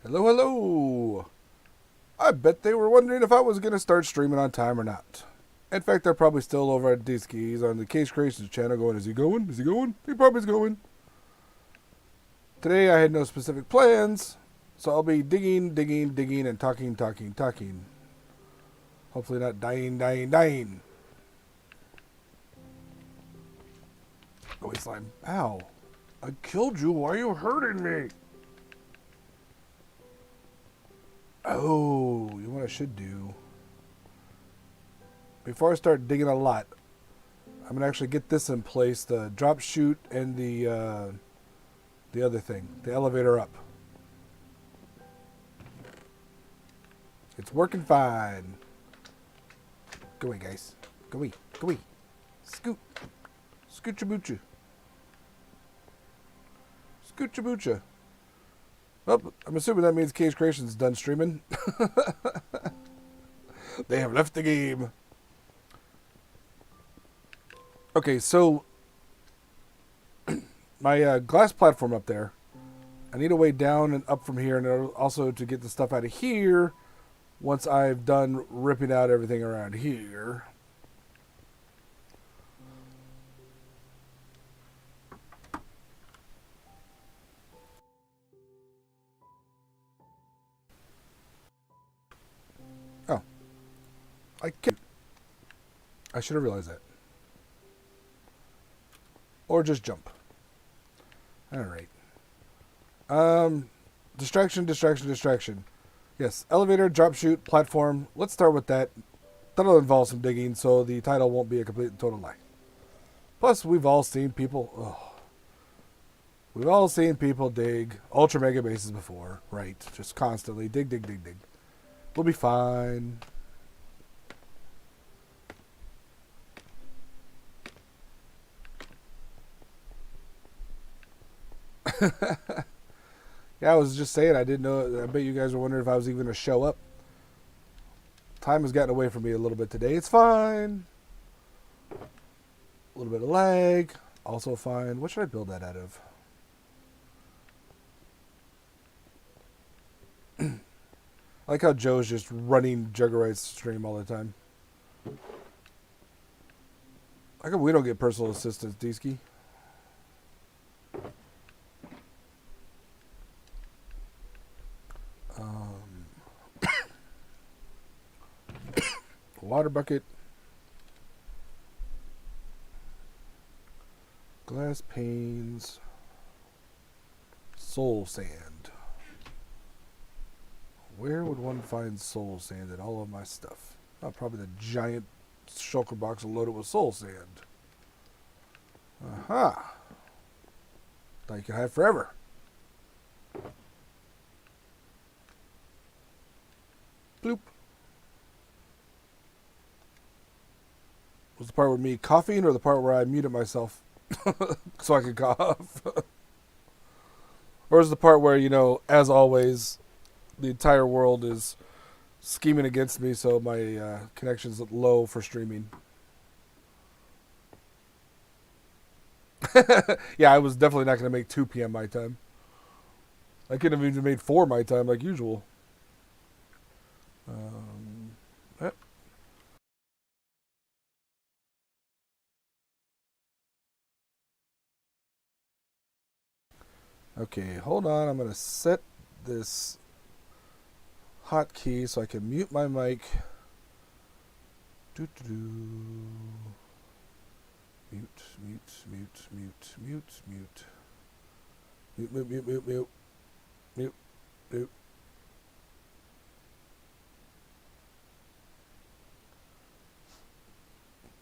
Hello, hello. I bet they were wondering if I was going to start streaming on time or not. In fact, they're probably still over at Disky's on the Case Creations channel going, is he going? Is he going? He probably's going. Today I had no specific plans, so I'll be digging, and talking. Hopefully not dying. Go away, slime. Ow. I killed you. Why are you hurting me? Oh, you know what I should do? Before I start digging a lot, I'm going to actually get this in place, the drop chute and the other thing, the elevator up. It's working fine. Go away, guys. Go away. Scoot. Scoocha-boocha. Scoocha-boocha. Well, I'm assuming that means Case Creations done streaming. They have left the game. Okay, so my glass platform up there, I need a way down and up from here, and also to get the stuff out of here once I've done ripping out everything around here. Oh. I should have realized that. Or just jump. Alright. Distraction. Yes, elevator, drop chute, platform. Let's start with that. That'll involve some digging, so the title won't be a complete and total lie. Plus, we've all seen people... We've all seen people dig ultra mega bases before, right? Just constantly dig. We'll be fine. Yeah, I was just saying, I didn't know. I bet you guys were wondering if I was even going to show up. Time has gotten away from me a little bit today. It's fine. A little bit of lag. Also fine. What should I build that out of? I like how Joe's just running Juggerite's stream all the time. How come we don't get personal assistance, Deesky? Water bucket. Glass panes. Soul sand. Where would one find soul sand in all of my stuff? Oh, probably the giant shulker box loaded with soul sand. Aha. Thought you could hide forever. Bloop. Was the part with me coughing or the part where I muted myself so I could cough? Or is the part where, you know, as always, the entire world is scheming against me, so my connection's low for streaming? Yeah, I was definitely not going to make 2 p.m. my time. I couldn't have even made 4 my time like usual. Okay, hold on. I'm going to set this hotkey so I can mute my mic. Doo-doo-doo. Mute.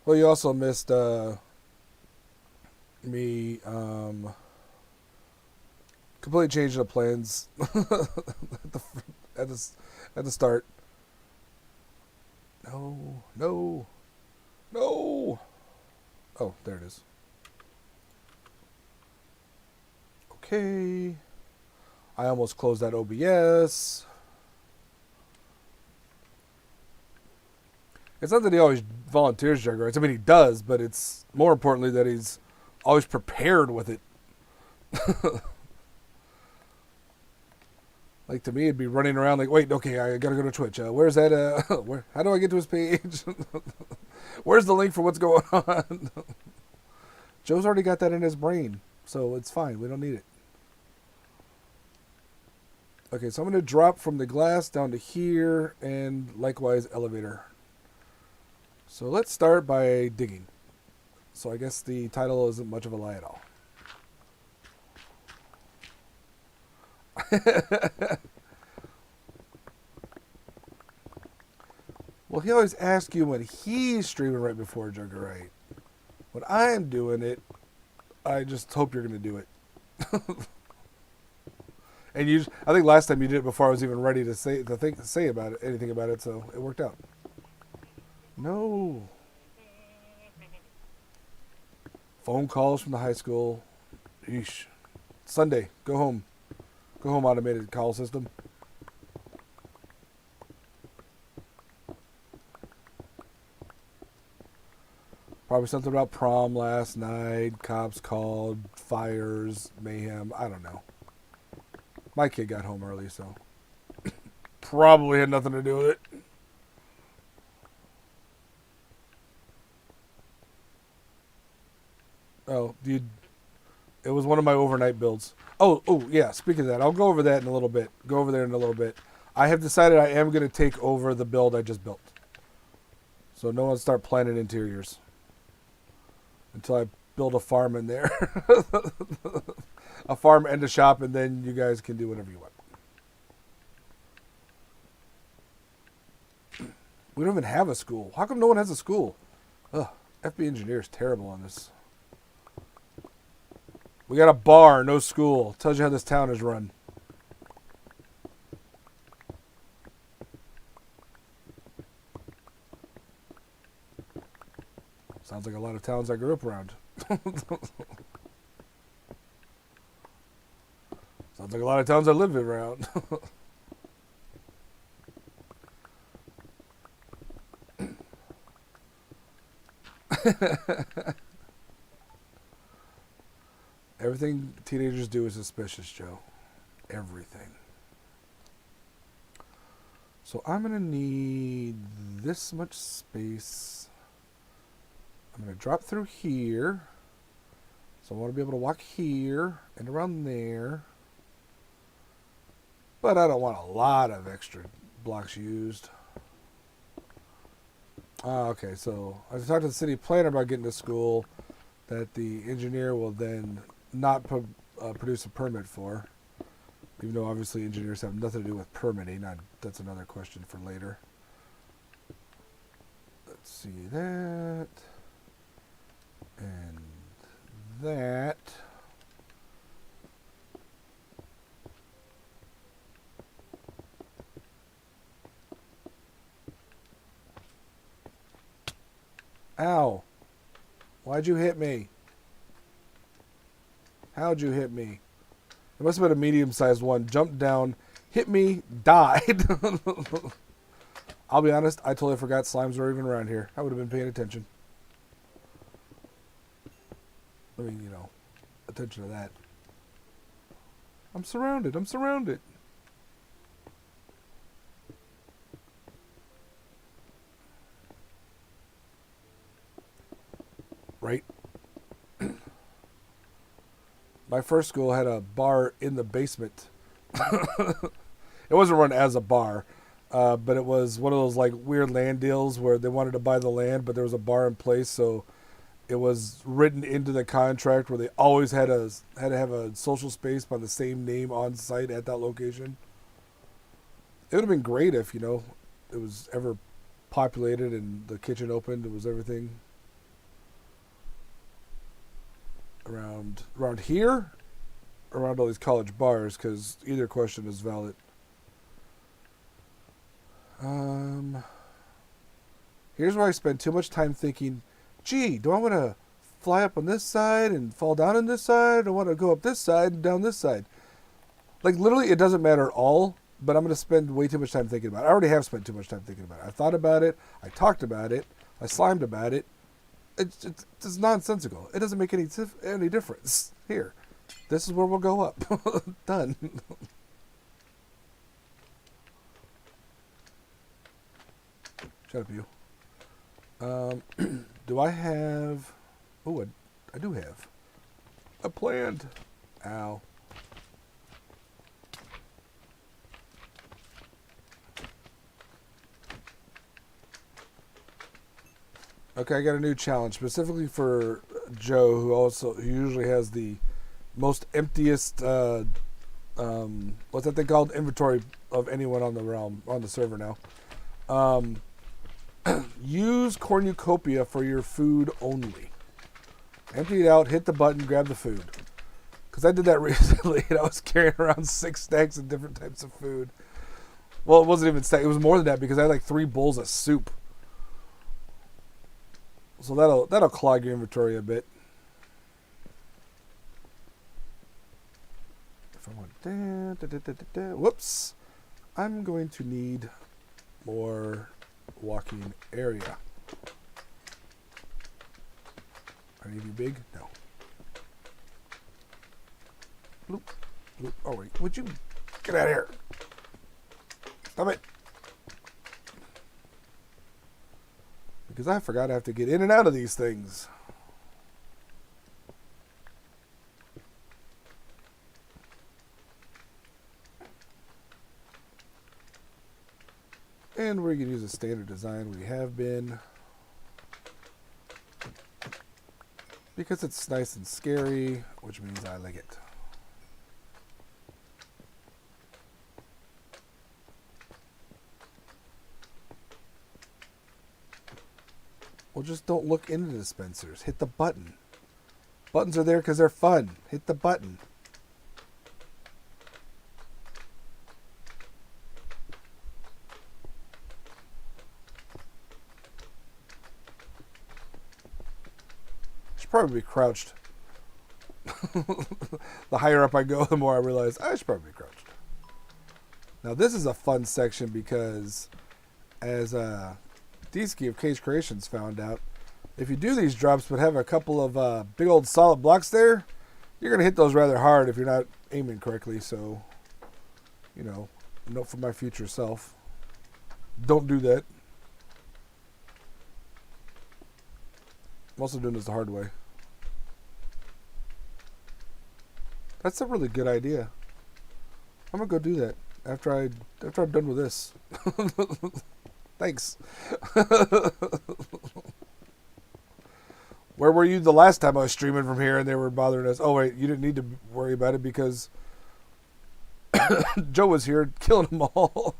Well, you also missed me completely changing the plans at the start. No. Oh, there it is. Okay. I almost closed that OBS. It's not that he always volunteers Juggerites. I mean, he does, but it's more importantly that he's always prepared with it. Like to me, it'd be running around like, wait, okay, I gotta go to Twitch. Where's that? Where? How do I get to his page? Where's the link for what's going on? Joe's already got that in his brain, so it's fine. We don't need it. Okay, so I'm going to drop from the glass down to here, and likewise elevator. So let's start by digging. So I guess the title isn't much of a lie at all. Well, he always asks you when he's streaming right before Jugger, right? When I'm doing it, I just hope you're going to do it. And I think last time you did it before I was even ready to say about it, anything about it, so it worked out. No. Phone calls from the high school. Eesh. Sunday, go home. Go home, automated call system. Probably something about prom last night, cops called, fires, mayhem, I don't know. My kid got home early, so probably had nothing to do with it. Oh, dude, it was one of my overnight builds. Oh, yeah, speaking of that, I'll go over that in a little bit. Go over there in a little bit. I have decided I am going to take over the build I just built. So no one start planning interiors until I build a farm in there. A farm and a shop, and then you guys can do whatever you want. We don't even have a school. How come no one has a school? Ugh, FB Engineer is terrible on this. We got a bar, no school. Tells you how this town is run. Sounds like a lot of towns I grew up around. Sounds like a lot of towns I live around. Everything teenagers do is suspicious, Joe. Everything. So I'm going to need this much space. I'm going to drop through here. So I want to be able to walk here and around there. But I don't want a lot of extra blocks used. Okay, so I talked to the city planner about getting to school that the engineer will then not produce a permit for. Even though obviously engineers have nothing to do with permitting. That's another question for later. Let's see that. And that. Ow. Why'd you hit me? How'd you hit me? It must have been a medium-sized one. Jumped down, hit me, died. I'll be honest, I totally forgot slimes were even around here. I would have been paying attention. I mean, attention to that. I'm surrounded. I'm surrounded. Right? My first school had a bar in the basement. It wasn't run as a bar, but it was one of those like weird land deals where they wanted to buy the land, but there was a bar in place, so it was written into the contract where they always had to have a social space by the same name on site at that location. It would have been great if it was ever populated and the kitchen opened. It was everything around here, around all these college bars, because either question is valid. Here's where I spend too much time thinking, gee, do I want to fly up on this side and fall down on this side? I want to go up this side and down this side. Like, literally, it doesn't matter at all, but I'm going to spend way too much time thinking about it. I already have spent too much time thinking about it. I thought about it. I talked about it. I slimed about it. It's nonsensical. It doesn't make any difference. Here. This is where we'll go up. Done. Shut up, you. Do I have... Oh, I do have a plant. Ow. Okay, I got a new challenge specifically for Joe, who usually has the most emptiest what's that thing called? Inventory of anyone on the realm, on the server now. Use cornucopia for your food only. Empty it out, hit the button, grab the food. Because I did that recently and I was carrying around 6 stacks of different types of food. Well, it wasn't even stack. It was more than that because I had like 3 bowls of soup. So that'll clog your inventory a bit. If I want, whoops, I'm going to need more walking area. Are any of you big? No. Bloop, bloop. Oh wait, would you get out of here? Stop it. Because I forgot I have to get in and out of these things. And we're going to use a standard design. We have been. Because it's nice and scary, which means I like it. Well, just don't look into the dispensers. Hit the button. Buttons are there because they're fun. Hit the button. Should probably be crouched. The higher up I go, the more I realize I should probably be crouched. Now this is a fun section because as D-Ski of Cage Creations found out, if you do these drops but have a couple of big old solid blocks there, you're going to hit those rather hard if you're not aiming correctly. So, you know, note for my future self. Don't do that. I'm also doing this the hard way. That's a really good idea. I'm going to go do that after I'm done with this. Thanks. Where were you the last time I was streaming from here and they were bothering us? Oh, wait, you didn't need to worry about it because Joe was here killing them all.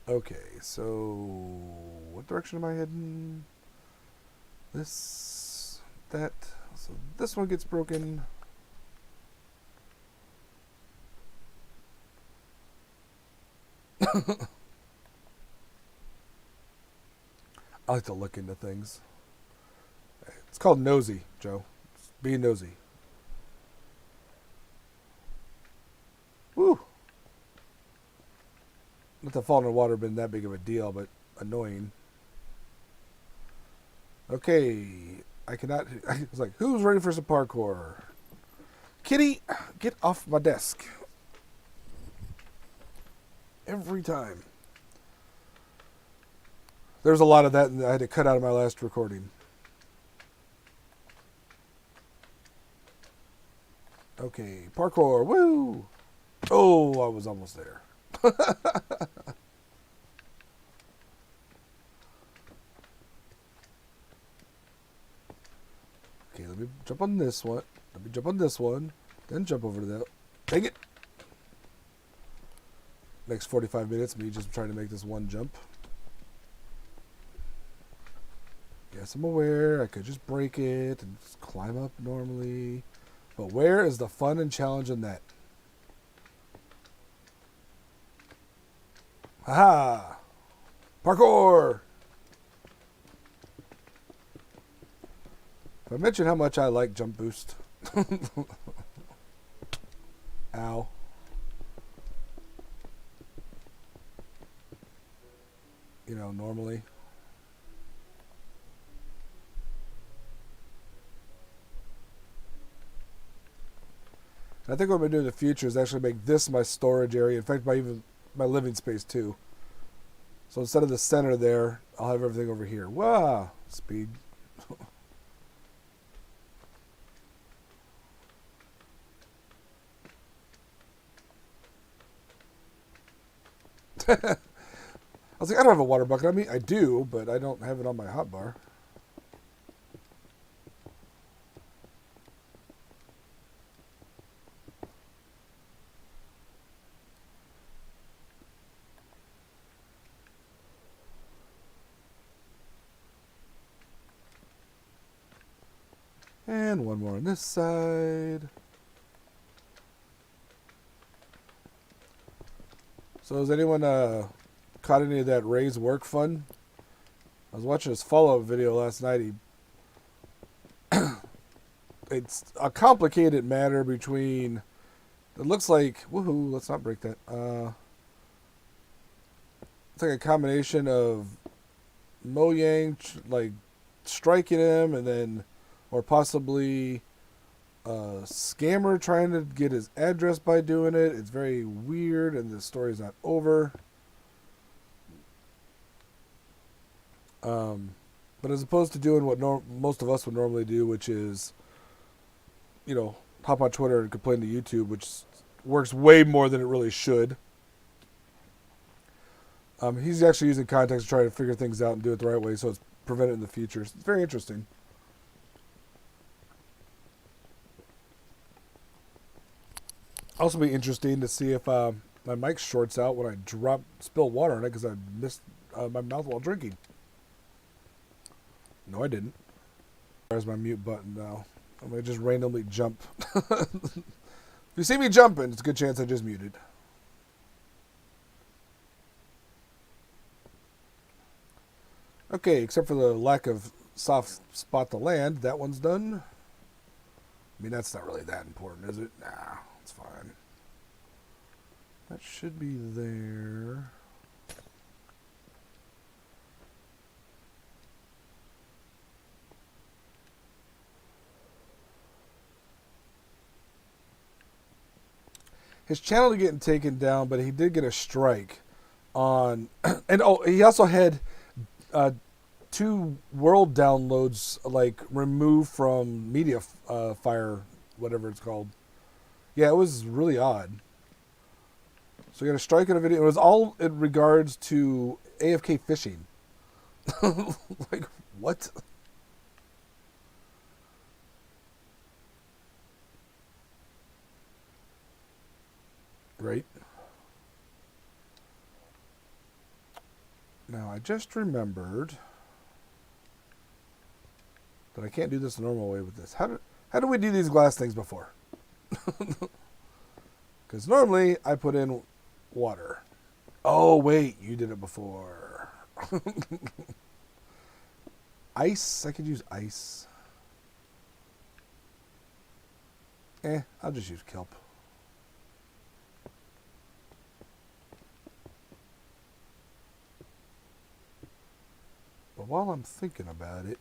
Okay, so what direction am I heading? This, that. So this one gets broken. I like to look into things. It's called nosy, Joe. It's being nosy. Woo! Not that falling in the water been that big of a deal, but annoying. Okay, I cannot. I was like, who's ready for some parkour? Kitty, get off my desk. Every time. There's a lot of that I had to cut out of my last recording. Okay, parkour, woo! Oh, I was almost there. Okay, let me jump on this one. Let me jump on this one. Then jump over to that. Dang it! Next 45 minutes, me just trying to make this one jump. Yes, I'm aware. I could just break it and just climb up normally. But where is the fun and challenge in that? Haha! Parkour! If I mention how much I like jump boost. Ow. You know, normally. I think what I'm going to do in the future is actually make this my storage area. In fact, my living space too. So instead of the center there, I'll have everything over here. Wow, speed. I was like, I don't have a water bucket. I mean, I do, but I don't have it on my hotbar. And one more on this side. So has anyone caught any of that Ray's work fun? I was watching his follow-up video last night. It's a complicated matter between... It looks like... Woohoo, let's not break that. It's like a combination of Mojang, like, striking him, and then... Or possibly a scammer trying to get his address by doing it. It's very weird, and the story's not over. But as opposed to doing what most of us would normally do, which is, you know, hop on Twitter and complain to YouTube, which works way more than it really should. He's actually using context to try to figure things out and do it the right way so it's prevented in the future. It's very interesting. Also be interesting to see if my mic shorts out when I spill water on it because I missed my mouth while drinking. No, I didn't. There's my mute button now. I'm going to just randomly jump. If you see me jumping, it's a good chance I just muted. Okay, except for the lack of soft spot to land, that one's done. I mean, that's not really that important, is it? Nah, it's fine. That should be there. His channel is getting taken down, but he did get a strike on... And oh, he also had 2 world downloads, like, removed from Media Fire, whatever it's called. Yeah, it was really odd. So he got a strike on a video. It was all in regards to AFK fishing. Like, what? Right. Now, I just remembered that I can't do this the normal way with this. How do we do these glass things before? Because normally I put in water. Oh, wait, you did it before. Ice? I could use ice. I'll just use kelp. But while I'm thinking about it,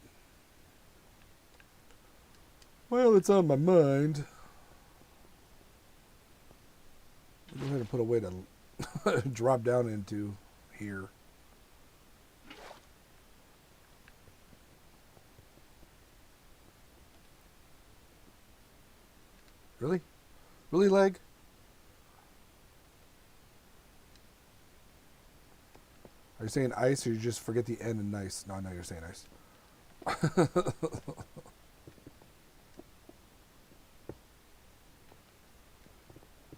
well, it's on my mind. Go ahead and put a way to drop down into here. Really? Really, leg? Are you saying ice or you just forget the N and nice? No, you're saying ice.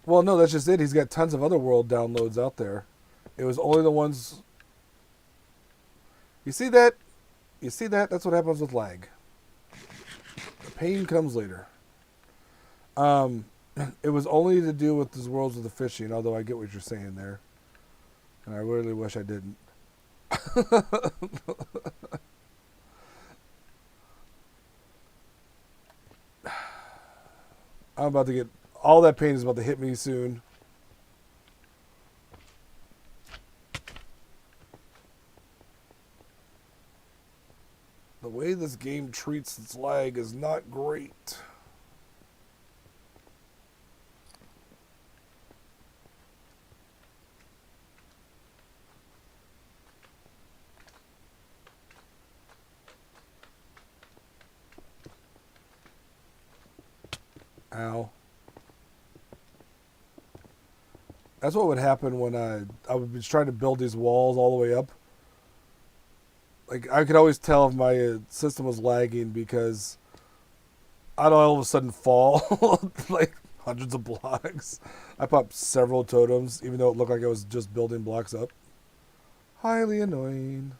Well, no, that's just it. He's got tons of other world downloads out there. It was only the ones... You see that? You see that? That's what happens with lag. The pain comes later. It was only to do with these worlds of the fishing, although I get what you're saying there. And I really wish I didn't. I'm about to get... All that pain is about to hit me soon. The way this game treats its lag is not great. Ow. That's what would happen when I would be trying to build these walls all the way up. Like, I could always tell if my system was lagging because I'd all of a sudden fall like hundreds of blocks. I popped several totems, even though it looked like I was just building blocks up. Highly annoying.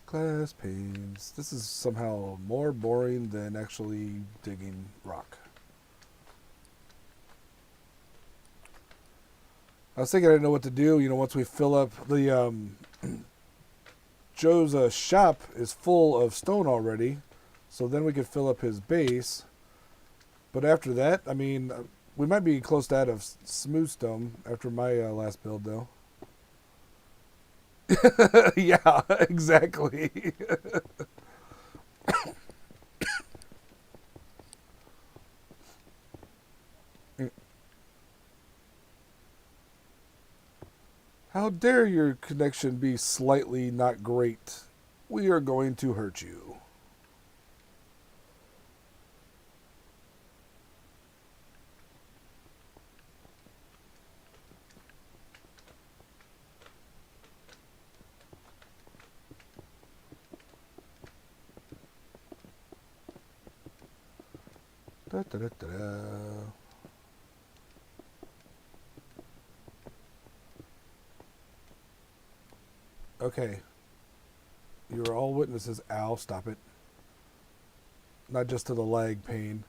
Glass panes. This is somehow more boring than actually digging rock. I was thinking I didn't know what to do. You know, once we fill up the Joe's shop is full of stone already, so then we could fill up his base. But after that, I mean, we might be close to out of smooth stone after my last build, though. Yeah, exactly. How dare your connection be slightly not great? We are going to hurt you. Da, da, da, da, da. Okay. You are all witnesses. Ow, stop it. Not just to the lag pain,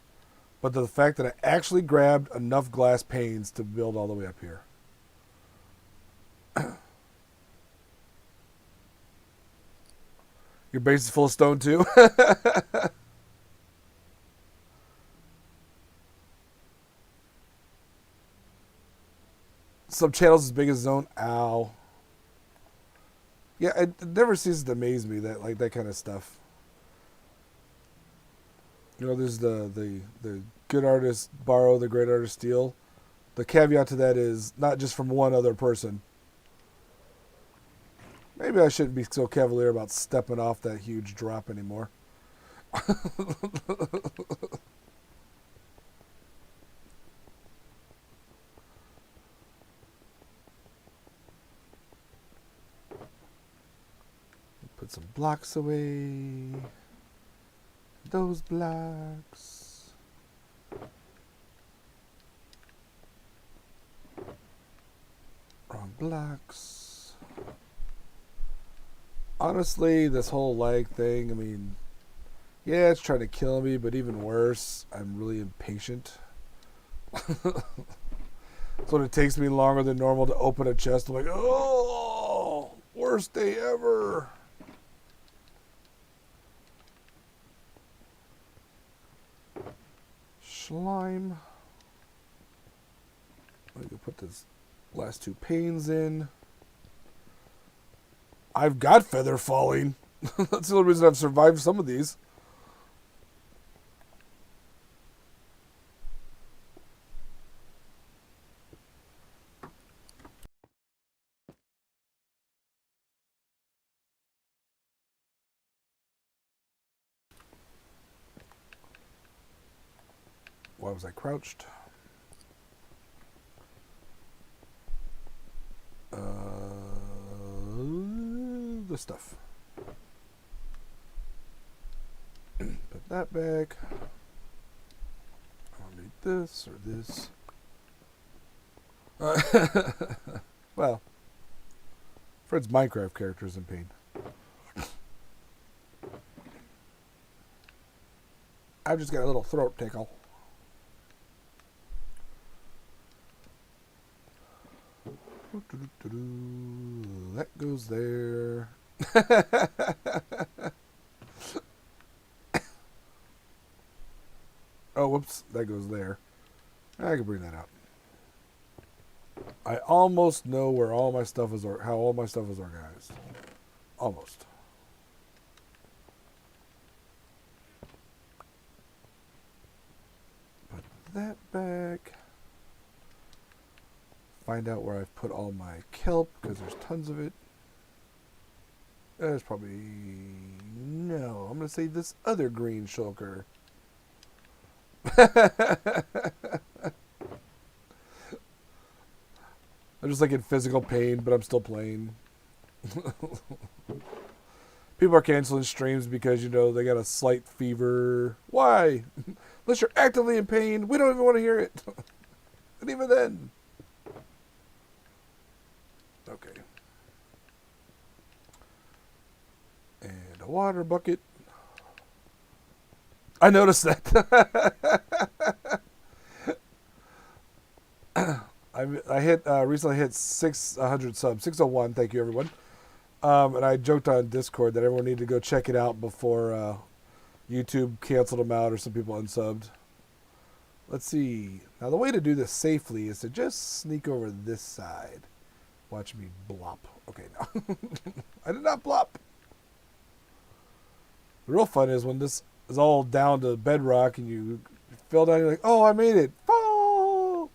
but to the fact that I actually grabbed enough glass panes to build all the way up here. Your base is full of stone too? Some channels as big as his own. Ow. Yeah, it never ceases to amaze me that like that kind of stuff. You know, there's the good artist borrow, the great artist steal. The caveat to that is not just from one other person. Maybe I shouldn't be so cavalier about stepping off that huge drop anymore. Put some blocks away. Those blocks. Wrong blocks. Honestly, this whole lag thing, I mean, yeah, it's trying to kill me, but even worse, I'm really impatient. So it takes me longer than normal to open a chest. I'm like, oh, worst day ever. Slime. I can put this last two panes in. I've got feather falling. That's the only reason I've survived some of these. Why was I crouched? The stuff. Put that back. I don't need this or this. Well, Fred's Minecraft character is in pain. I've just got a little throat tickle. That goes there. Oh, whoops. That goes there. I can bring that out. I almost know where all my stuff is, or how all my stuff is organized. Almost. Put that back. Find out where I've put all my kelp, because there's tons of it. That's probably... No, I'm going to say this other green shulker. I'm just like in physical pain, but I'm still playing. People are canceling streams because, you know, they got a slight fever. Why? Unless you're actively in pain, we don't even want to hear it. And even then. Okay. And a water bucket. I noticed that. I hit recently hit 600 subs, 601. Thank you, everyone. And I joked on Discord that everyone needed to go check it out before YouTube canceled them out or some people unsubbed. Let's see. Now, the way to do this safely is to just sneak over this side. Watch me blop. Okay, no. I did not blop. The real fun is when this is all down to bedrock and you fell down, you're like, oh, I made it. Fall!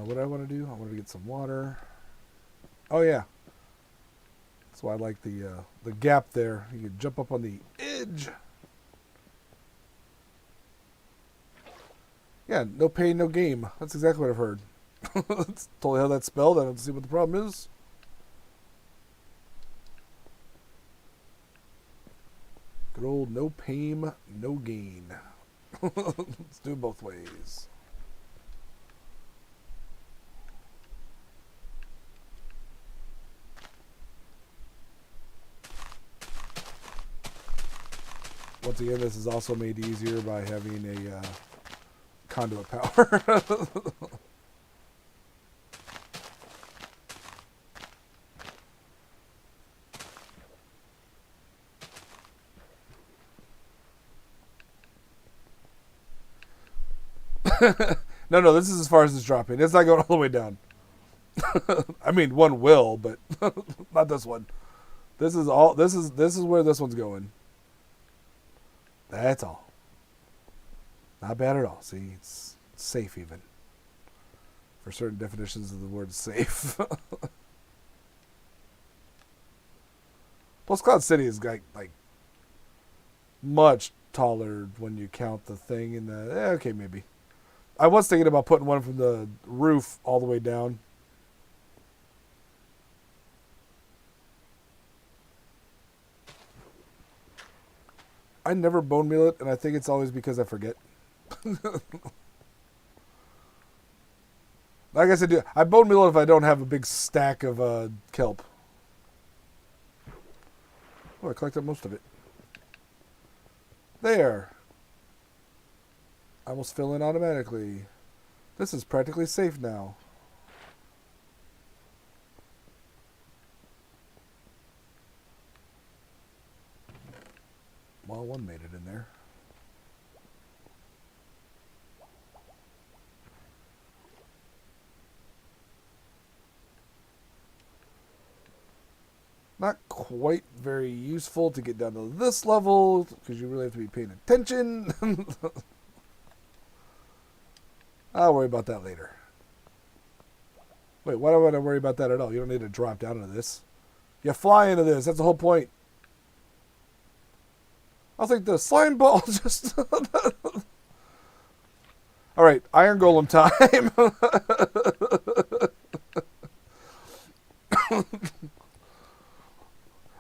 What do I want to do? I want to get some water. Oh, yeah. That's why I like the gap there. You can jump up on the edge. Yeah, no pain, no game. That's exactly what I've heard. That's totally how that's spelled. I don't see what the problem is. Good old no pain, no gain. Let's do it both ways. Once again, this is also made easier by having a conduit power. No, this is as far as it's dropping. It's not going all the way down. I mean, one will, but not this one. This is where this one's going. That's all. Not bad at all. See, it's safe even. For certain definitions of the word safe. Plus, Cloud City is like much taller when you count the thing in the... okay, maybe. I was thinking about putting one from the roof all the way down. I never bone meal it, and I think it's always because I forget. Like I said, I bone meal it if I don't have a big stack of kelp. Oh, I collected most of it. There. I almost fill in automatically. This is practically safe now. Well, one made it in there. Not quite very useful to get down to this level because you really have to be paying attention. I'll worry about that later. Wait, why do I want to worry about that at all? You don't need to drop down into this. You fly into this. That's the whole point. I was like, the slime ball just... All right, Iron Golem time.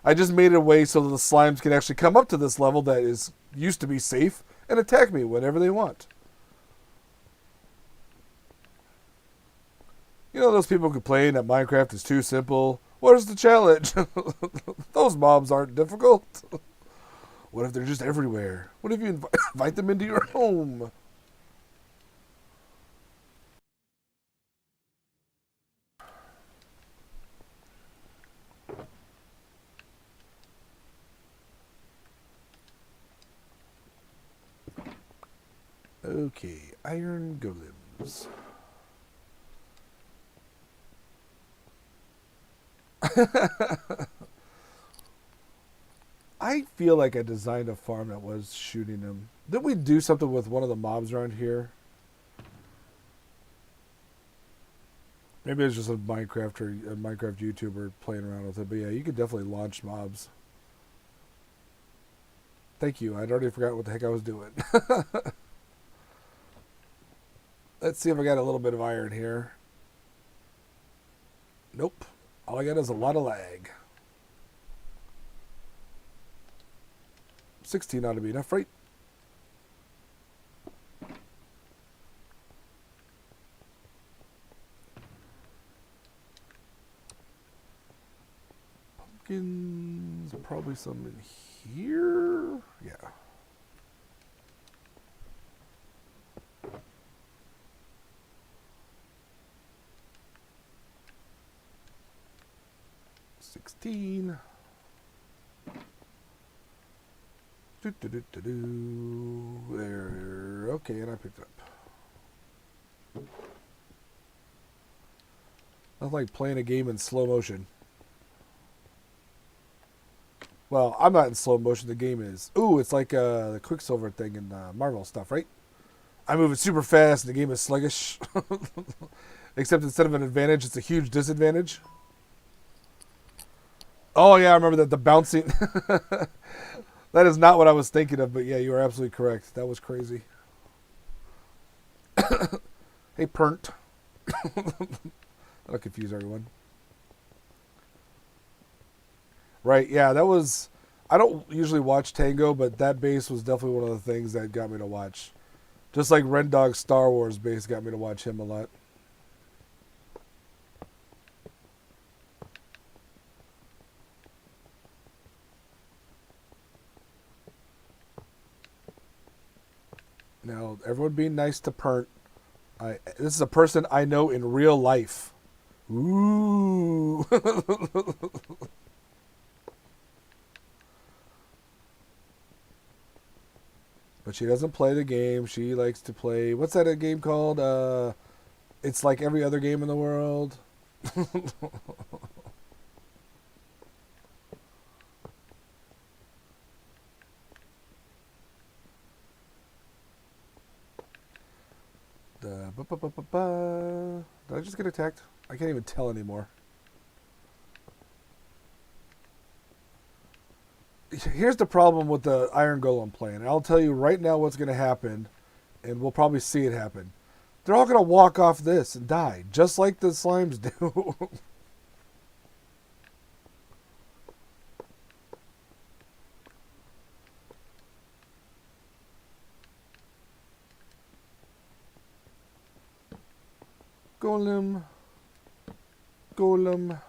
I just made it a way so that the slimes can actually come up to this level that is used to be safe and attack me whenever they want. You know those people complain that Minecraft is too simple? What is the challenge? Those mobs aren't difficult. What if they're just everywhere? What if you invite them into your home? Okay, iron golems. I feel like I designed a farm that was shooting them. Didn't we do something with one of the mobs around here? Maybe it's just a Minecraft or a Minecraft YouTuber playing around with it. But yeah, you could definitely launch mobs. Thank you. I'd already forgot what the heck I was doing. Let's see if I got a little bit of iron here. Nope. All I got is a lot of lag. 16 ought to be enough, right? Pumpkins, probably some in here. Yeah. $16. There. Okay, and I picked it up. Nothing like playing a game in slow motion. Well, I'm not in slow motion. The game is. Ooh, it's like the Quicksilver thing in Marvel stuff, right? I'm moving super fast, and the game is sluggish. Except instead of an advantage, it's a huge disadvantage. Oh yeah, I remember that the bouncing. That is not what I was thinking of, but yeah, you are absolutely correct. That was crazy. Hey, Pernt. That'll confuse everyone. Right, yeah, that was... I don't usually watch Tango, but that base was definitely one of the things that got me to watch. Just like Ren Dog's Star Wars base got me to watch him a lot. Now, everyone being nice to Pernt. This is a person I know in real life. Ooh. But she doesn't play the game. She likes to play... What's that game called? It's like every other game in the world. Did I just get attacked? I can't even tell anymore. Here's the problem with the Iron Golem plan. I'll tell you right now what's going to happen, and we'll probably see it happen. They're all going to walk off this and die, just like the slimes do. Golem. Golem.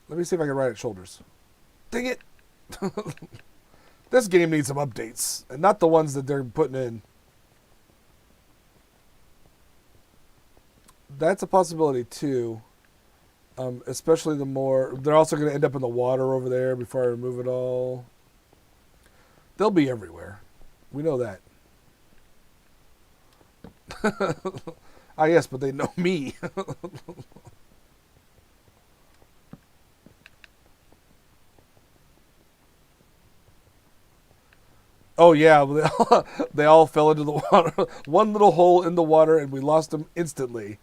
Let me see if I can ride its shoulders. Dang it! This game needs some updates, and not the ones that they're putting in. That's a possibility too. Especially the more... They're also going to end up in the water over there before I remove it all. They'll be everywhere. We know that. Ah, yes, but they know me. Oh, yeah, they all fell into the water. One little hole in the water, and we lost them instantly.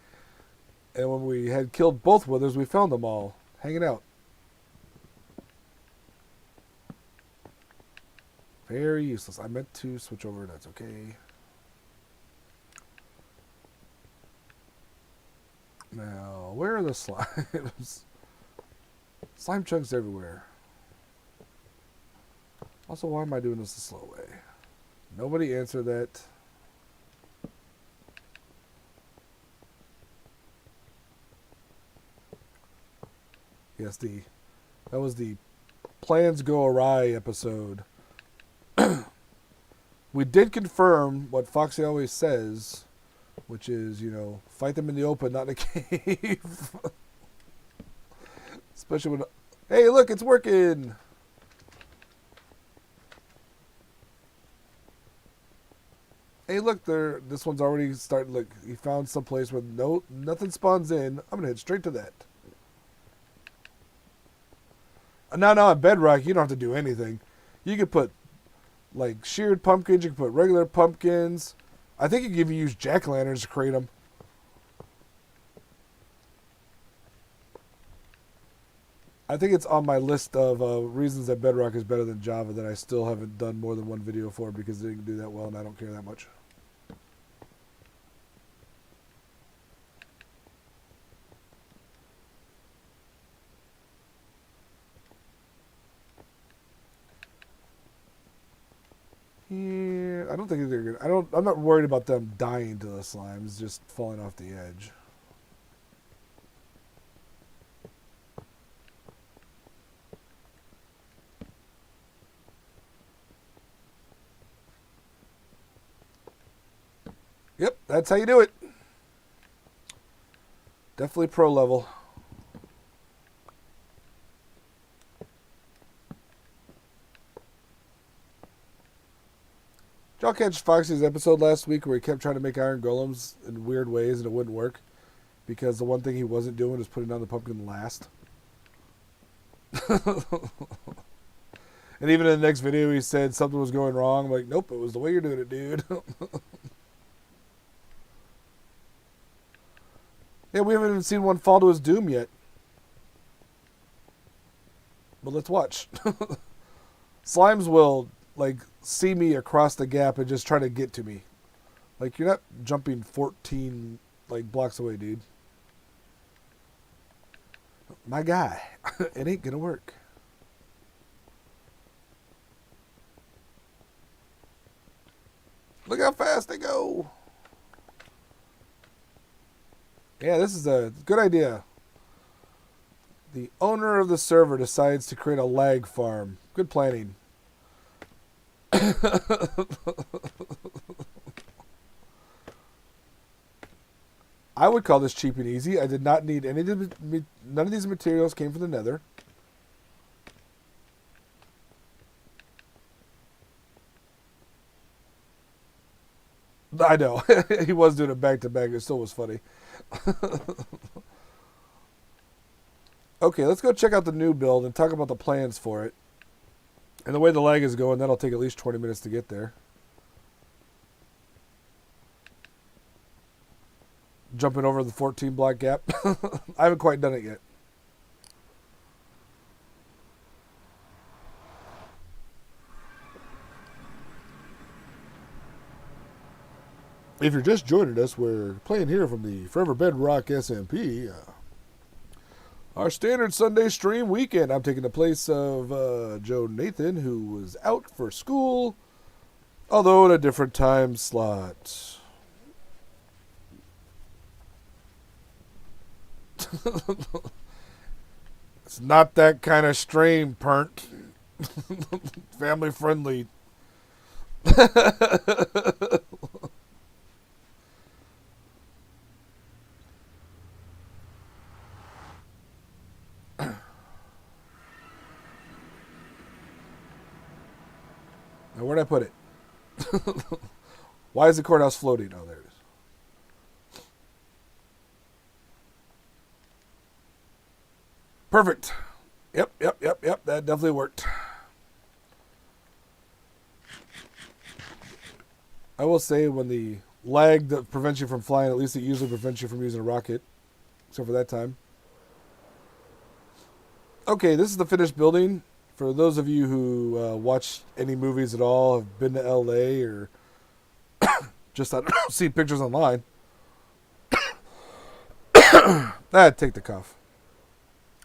And when we had killed both withers, we found them all hanging out. Very useless. I meant to switch over. That's okay. Now, where are the slimes? Slime chunks everywhere. Also, why am I doing this the slow way? Nobody answered that. Yes, that was the plans go awry episode. We did confirm what Foxy always says, which is, you know, fight them in the open, not in a cave. Especially when... Hey, look, it's working! Hey, look, this one's already starting. Look, he found some place where nothing spawns in. I'm going to head straight to that. Now on Bedrock, you don't have to do anything. You can put, like, sheared pumpkins. You can put regular pumpkins. I think you can even use jack-o'-lanterns to create them. I think it's on my list of reasons that Bedrock is better than Java that I still haven't done more than one video for because they didn't do that well and I don't care that much. Yeah, I don't think they're gonna. I'm not worried about them dying to the slimes, just falling off the edge. Yep, that's how you do it. Definitely pro level. Did y'all catch Foxy's episode last week where he kept trying to make iron golems in weird ways and it wouldn't work? Because the one thing he wasn't doing was putting down the pumpkin last. And even in the next video he said something was going wrong. I'm like, nope, it was the way you're doing it, dude. Yeah, we haven't even seen one fall to his doom yet. But let's watch. Slimes will, like, see me across the gap and just try to get to me. Like, you're not jumping 14, like, blocks away, dude. My guy. It ain't gonna work. Look how fast they go. Yeah, this is a good idea. The owner of the server decides to create a lag farm. Good planning. I would call this cheap and easy. I did not need any of the, none of these materials came from the Nether. I know. He was doing it back to back. It still was funny. Okay, let's go check out the new build and talk about the plans for it. And the way the lag is going, that'll take at least 20 minutes to get there. Jumping over the 14 block gap. I haven't quite done it yet. If you're just joining us, we're playing here from the Forever Bedrock SMP. Our standard Sunday stream weekend. I'm taking the place of Joe Nathan, who was out for school, although in a different time slot. It's not that kind of stream, Pernt. Family friendly. Now, where'd I put it? Why is the courthouse floating? Oh, there it is. Perfect. Yep. That definitely worked. I will say when the lag that prevents you from flying, at least it usually prevents you from using a rocket. Except for that time. Okay, this is the finished building. For those of you who watch any movies at all, have been to LA or just, I don't know, seen pictures online. Take the cough.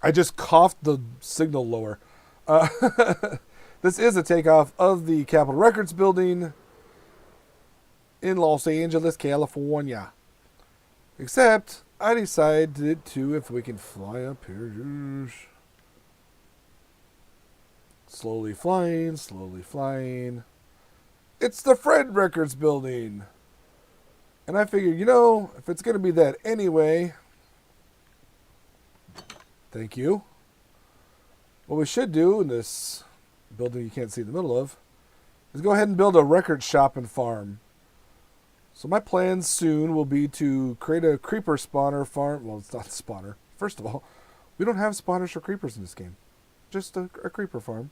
I just coughed the signal lower. This is a takeoff of the Capitol Records building in Los Angeles, California. Except I decided to, if we can fly up here. Slowly flying. It's the Fred Records building. And I figured, if it's going to be that anyway, thank you. What we should do in this building you can't see the middle of is go ahead and build a record shop and farm. So my plan soon will be to create a creeper spawner farm. Well, it's not a spawner. First of all, we don't have spawners for creepers in this game. Just a creeper farm.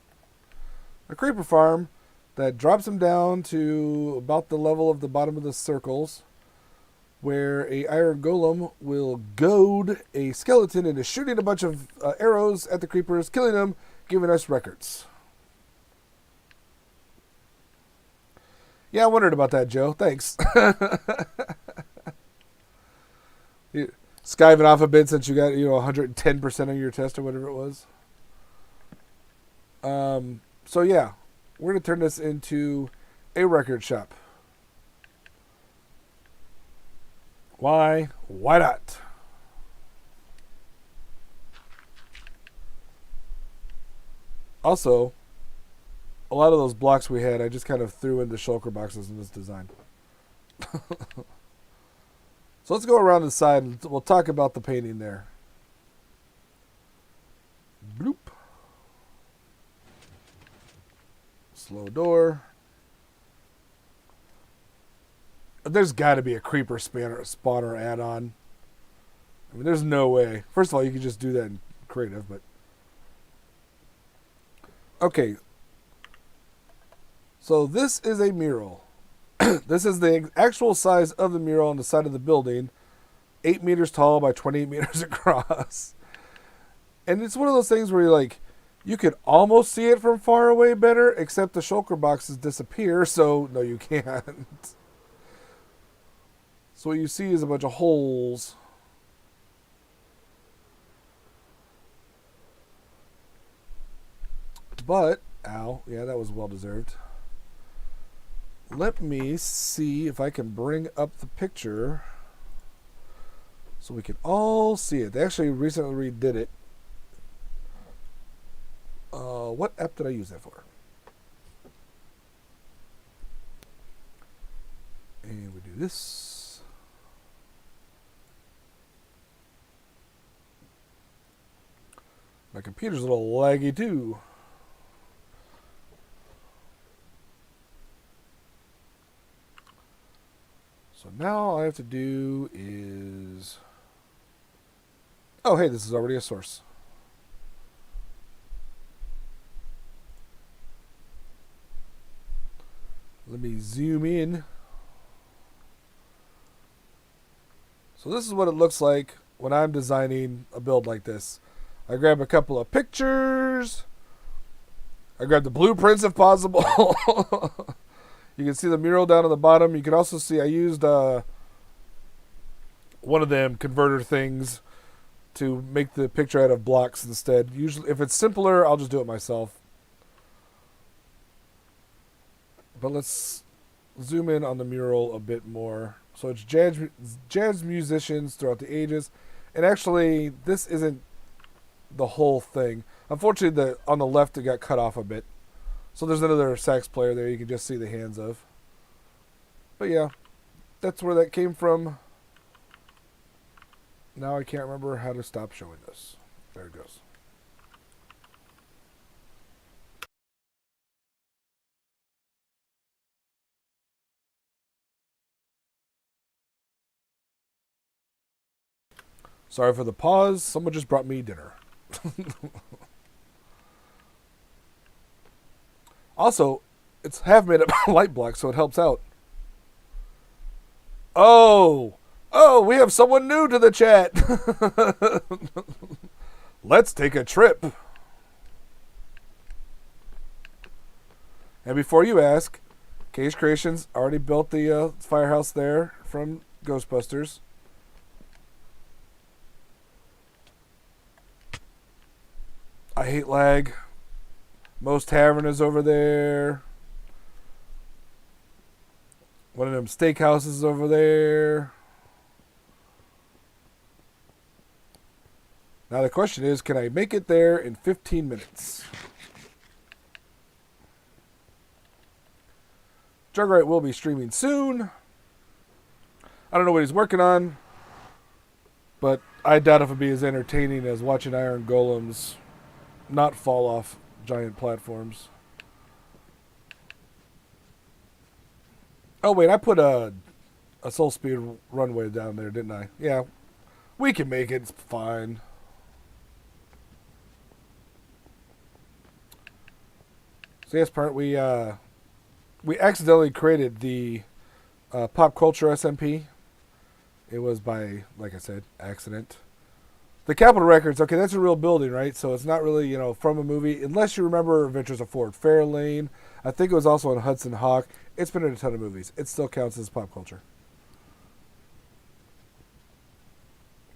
A creeper farm that drops them down to about the level of the bottom of the circles where a iron golem will goad a skeleton into shooting a bunch of arrows at the creepers, killing them, giving us records. Yeah, I wondered about that, Joe. Thanks. Skiving off a bit since you got 110% on your test or whatever it was. So yeah, we're gonna turn this into a record shop. Why? Why not? Also, a lot of those blocks we had, I just kind of threw into shulker boxes in this design. So let's go around the side and we'll talk about the painting there. Bloop. Slow door. There's got to be a creeper spawner add-on. I mean, there's no way. First of all, you could just do that in creative, but... Okay. So this is a mural. This is the actual size of the mural on the side of the building. 8 meters tall by 28 meters across. And it's one of those things where you're like, you could almost see it from far away better, except the shulker boxes disappear, so no, you can't. So what you see is a bunch of holes. But, ow, yeah, that was well deserved. Let me see if I can bring up the picture so we can all see it. They actually recently redid it. What app did I use that for? And we do this. My computer's a little laggy too. So now all I have to do is... Oh, hey, this is already a source. Let me zoom in. So this is what it looks like when I'm designing a build like this. I grab a couple of pictures. I grab the blueprints if possible. You can see the mural down at the bottom. You can also see I used one of them converter things to make the picture out of blocks instead. Usually, if it's simpler, I'll just do it myself. But let's zoom in on the mural a bit more. So it's jazz musicians throughout the ages. And actually, this isn't the whole thing. Unfortunately, on the left, it got cut off a bit. So there's another sax player there you can just see the hands of. But yeah, that's where that came from. Now I can't remember how to stop showing this. There it goes. Sorry for the pause. Someone just brought me dinner. Also, it's half made up of light block, so it helps out. Oh, we have someone new to the chat. Let's take a trip. And before you ask, Cage Creations already built the firehouse there from Ghostbusters. I hate lag. Most Tavern is over there. One of them steakhouses is over there. Now the question is, can I make it there in 15 minutes? Juggerite will be streaming soon. I don't know what he's working on, but I doubt if it'll be as entertaining as watching Iron Golems not fall off giant platforms. Oh wait, I put a Soul Speed runway down there, didn't I? Yeah, we can make it. It's fine. So yes, part we accidentally created the pop culture SMP, It was by, like I said, accident. The Capitol Records, okay, that's a real building, right? So it's not really, from a movie, unless you remember Adventures of Ford Fairlane. I think it was also in Hudson Hawk. It's been in a ton of movies. It still counts as pop culture.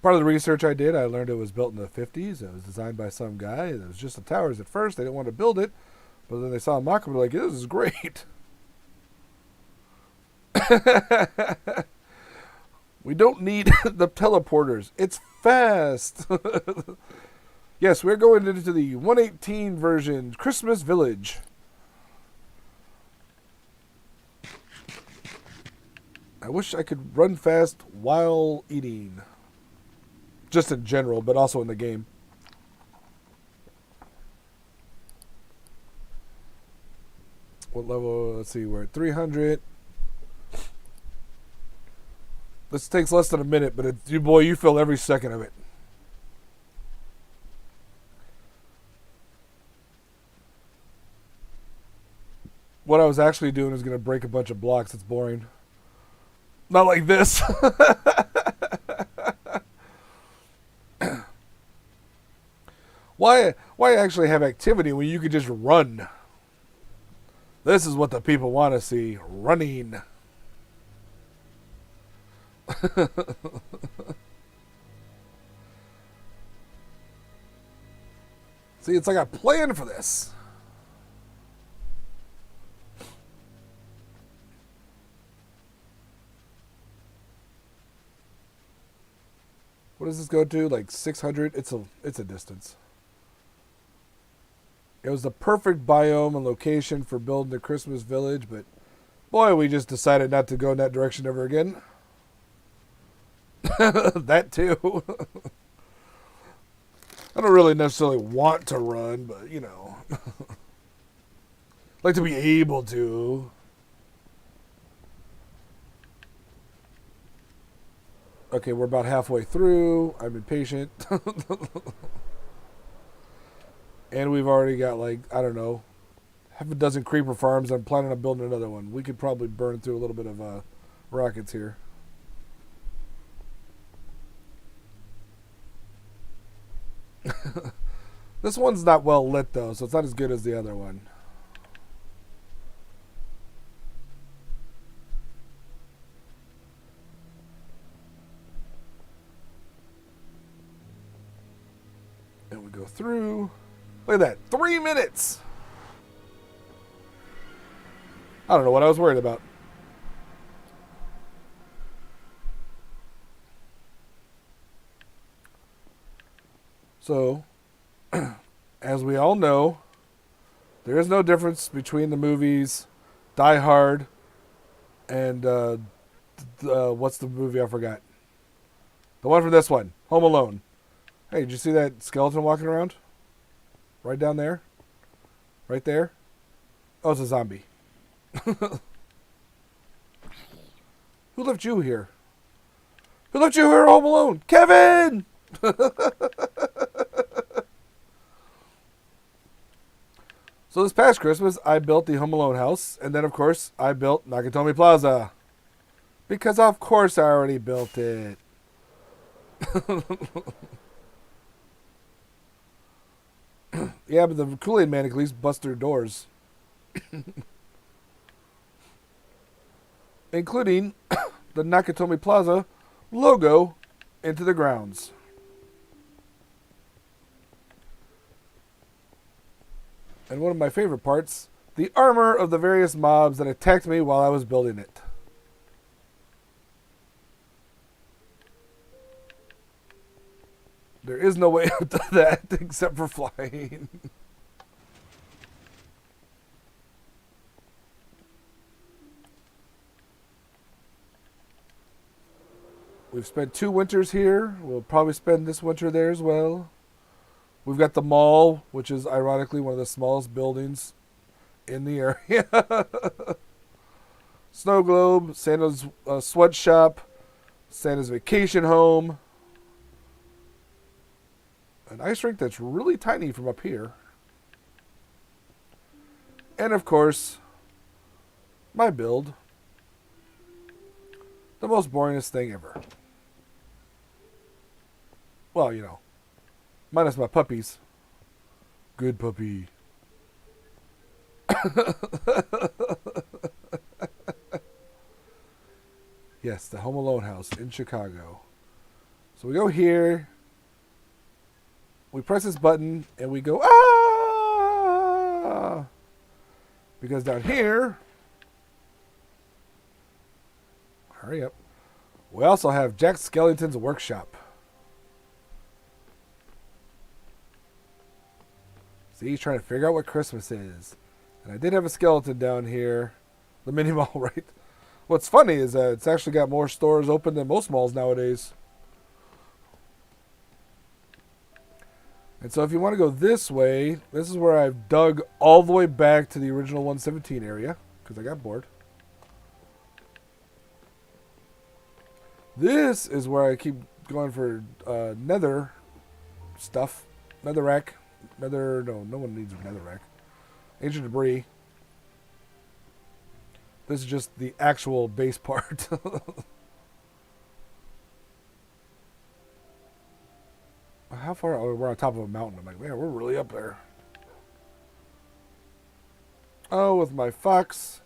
Part of the research I did, I learned it was built in the 50s. It was designed by some guy. It was just the towers at first. They didn't want to build it. But then they saw a mock and were like, this is great. We don't need the teleporters. It's fast. Yes, we're going into the 118 version, Christmas Village. I wish I could run fast while eating. Just in general, but also in the game. What level? Let's see, we're at 300. This takes less than a minute, but you feel every second of it. What I was actually doing is going to break a bunch of blocks. It's boring. Not like this. Why actually have activity when you could just run? This is what the people want to see. Running. See, it's like I planned for this. What does this go to? Like 600? It's a distance. It was the perfect biome and location for building the Christmas village, but boy, we just decided not to go in that direction ever again. That too. I don't really necessarily want to run, but like to be able to. Okay, we're about halfway through. I'm impatient. And we've already got, I don't know, half a dozen creeper farms. I'm planning on building another one. We could probably burn through a little bit of rockets here. This one's not well lit, though, so it's not as good as the other one. And we go through. Look at that. 3 minutes. I don't know what I was worried about. So, as we all know, there is no difference between the movies Die Hard and what's the movie I forgot? The one from this one, Home Alone. Hey, did you see that skeleton walking around? Right down there? Right there? Oh, it's a zombie. Who left you here? Who left you here home alone? Kevin! So this past Christmas, I built the Home Alone house, and then, of course, I built Nakatomi Plaza. Because, of course, I already built it. Yeah, but the Kool-Aid Man at least bust their doors. Including the Nakatomi Plaza logo into the grounds. And one of my favorite parts, the armor of the various mobs that attacked me while I was building it. There is no way up to that except for flying. We've spent 2 winters here. We'll probably spend this winter there as well. We've got the mall, which is ironically one of the smallest buildings in the area. Snow globe, Santa's sweatshop, Santa's vacation home. An ice rink that's really tiny from up here. And of course, my build. The most boringest thing ever. Well, you know, minus my puppies. Good puppy. Yes, the Home Alone house in Chicago. So we go here. We press this button and we go, ah! Because down here, hurry up. We also have Jack Skellington's workshop. See, he's trying to figure out what Christmas is. And I did have a skeleton down here. The mini mall, right? What's funny is that it's actually got more stores open than most malls nowadays. And so if you want to go this way, this is where I've dug all the way back to the original 117 area. Because I got bored. This is where I keep going for nether stuff. Netherrack. No one needs a netherrack. Ancient debris. This is just the actual base part. How far? Oh, we're on top of a mountain. I'm like, man, we're really up there. Oh, with my fox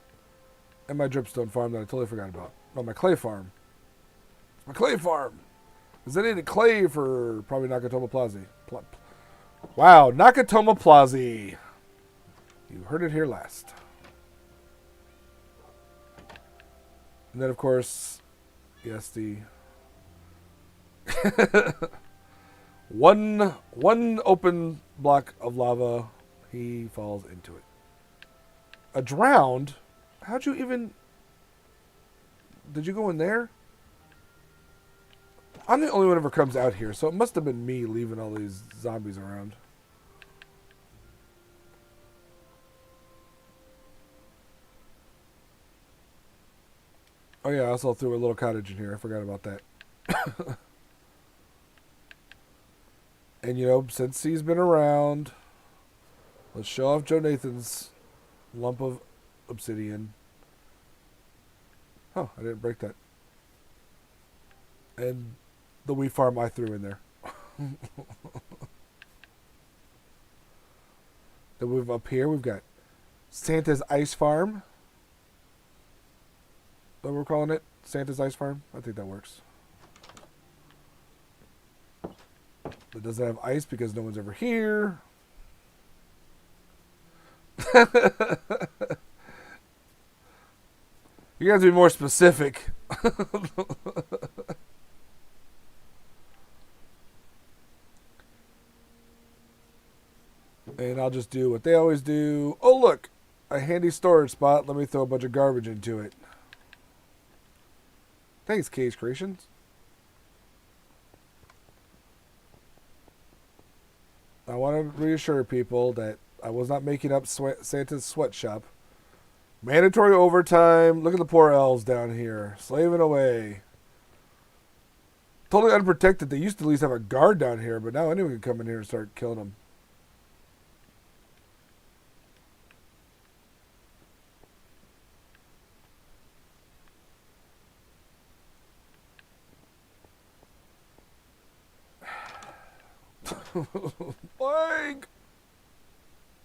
and my dripstone farm that I totally forgot about. No, my clay farm. It's my clay farm. Because I needed clay for probably Nakatomi Plaza. Wow, Nakatomi Plaza. You heard it here last. And then, of course, yes, the one open block of lava, he falls into it. A drowned? How'd you even... Did you go in there? I'm the only one who ever comes out here, so it must have been me leaving all these zombies around. Oh yeah, I also threw a little cottage in here. I forgot about that. And you know, since he's been around, let's show off Joe Nathan's lump of obsidian. Oh, I didn't break that. And the wheat farm I threw in there. Then we've up here, we've got Santa's Ice Farm. What we're calling it? Santa's Ice Farm? I think that works. It doesn't have ice because no one's ever here. You have to be more specific. And I'll just do what they always do. Oh, look. A handy storage spot. Let me throw a bunch of garbage into it. Thanks, Cage Creations. I want to reassure people that I was not making up Santa's sweatshop. Mandatory overtime. Look at the poor elves down here. Slaving away. Totally unprotected. They used to at least have a guard down here, but now anyone can come in here and start killing them. Leg!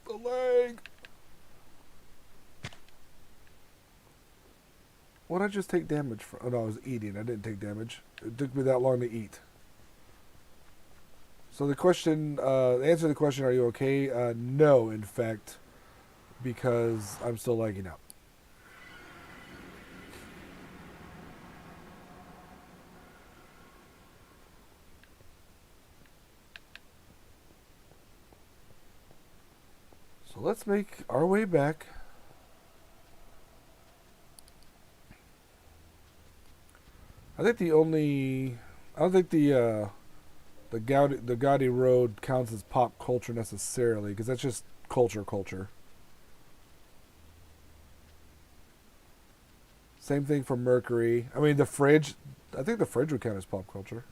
The leg! What did I just take damage from? Oh no, I was eating. I didn't take damage. It took me that long to eat. So the question, the answer to the question, are you okay? No, in fact, because I'm still lagging out. So let's make our way back. I think the only, I don't think the Gaudi Road counts as pop culture necessarily, because that's just culture. Same thing for Mercury. I mean, the fridge, I think the fridge would count as pop culture.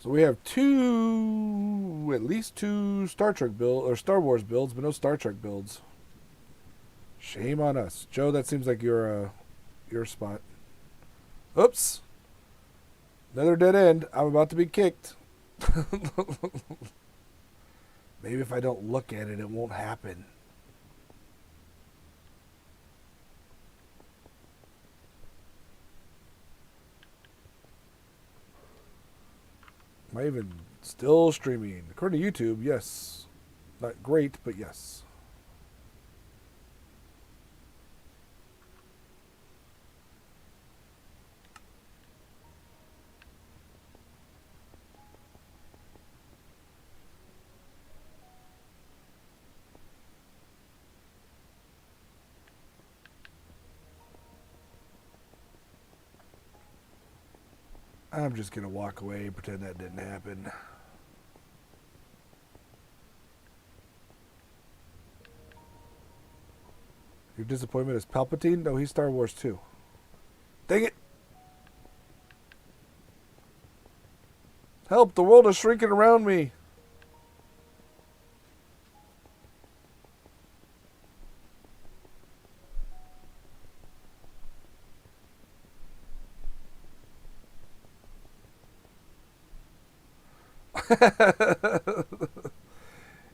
So we have 2 at least 2 Star Trek build or Star Wars builds, but no Star Trek builds. Shame on us, Joe. That seems like your spot. Oops. Another dead end. I'm about to be kicked. Maybe if I don't look at it, it won't happen. Am I even still streaming? According to YouTube, yes. Not great, but yes. I'm just going to walk away and pretend that didn't happen. Your disappointment is Palpatine? No, he's Star Wars too. Dang it! Help! The world is shrinking around me!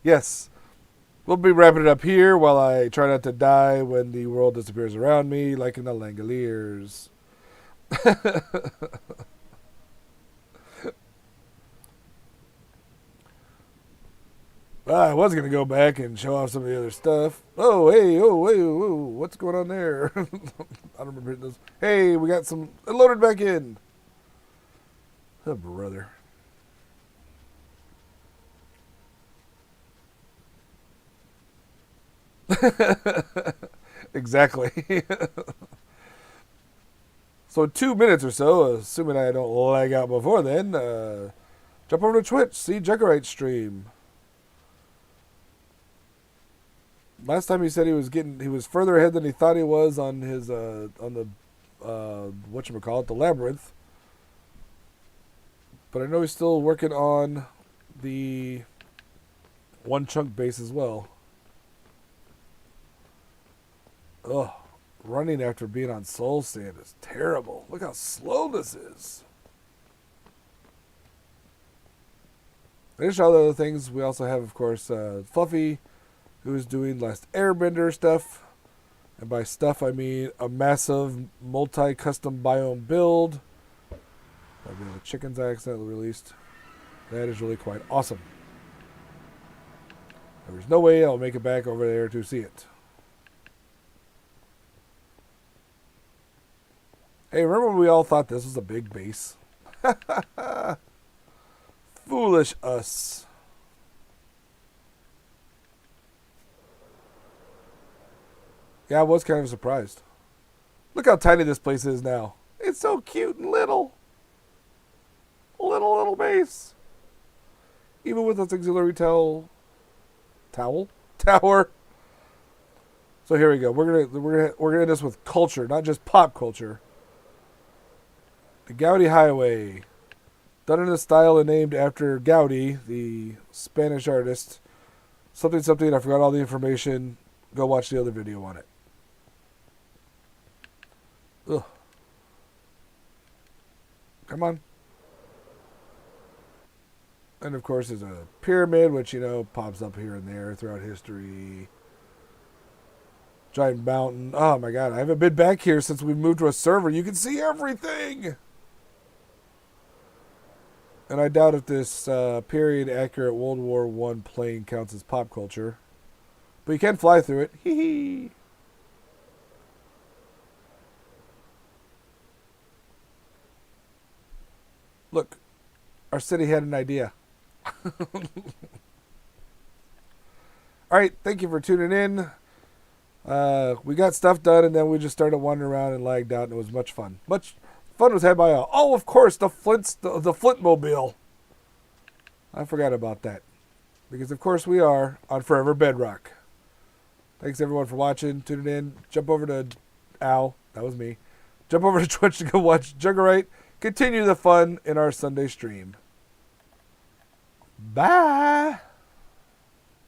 Yes. We'll be wrapping it up here while I try not to die when the world disappears around me, like in the Langoliers. I was going to go back and show off some of the other stuff. Oh, hey, what's going on there? I don't remember this. Hey, we got some loaded back in. Oh, brother. Exactly. So in 2 minutes or so, assuming I don't lag out before then, jump over to Twitch, see Juggerite stream. Last time he said he was further ahead than he thought he was on his on the whatchamacallit, the Labyrinth. But I know he's still working on the one chunk base as well. Ugh, running after being on Soul Sand is terrible. Look how slow this is. There's all the other things. We also have, of course, Fluffy, who's doing Last Airbender stuff. And by stuff, I mean a massive multi-custom biome build. That'd be the chickens I accidentally released. That is really quite awesome. There's no way I'll make it back over there to see it. Hey, remember when we all thought this was a big base? Foolish us. Yeah, I was kind of surprised. Look how tiny this place is now. It's so cute and little. Little base. Even with its auxiliary tower. So here we go. We're gonna end this with culture, not just pop culture. The Gaudi Highway, done in a style and named after Gaudi, the Spanish artist. Something. I forgot all the information. Go watch the other video on it. Ugh. Come on. And of course, there's a pyramid, which, pops up here and there throughout history. Giant mountain. Oh my god, I haven't been back here since we moved to a server. You can see everything! And I doubt if this period-accurate World War I plane counts as pop culture. But you can fly through it. Hee hee! Look, our city had an idea. Alright, thank you for tuning in. We got stuff done, and then we just started wandering around and lagged out, and it was much fun. Much fun was had by all. Oh, of course, the Flintmobile. I forgot about that. Because, of course, we are on Forever Bedrock. Thanks, everyone, for watching, tuning in. Jump over to... Ow, that was me. Jump over to Twitch to go watch Juggerite. Continue the fun in our Sunday stream. Bye.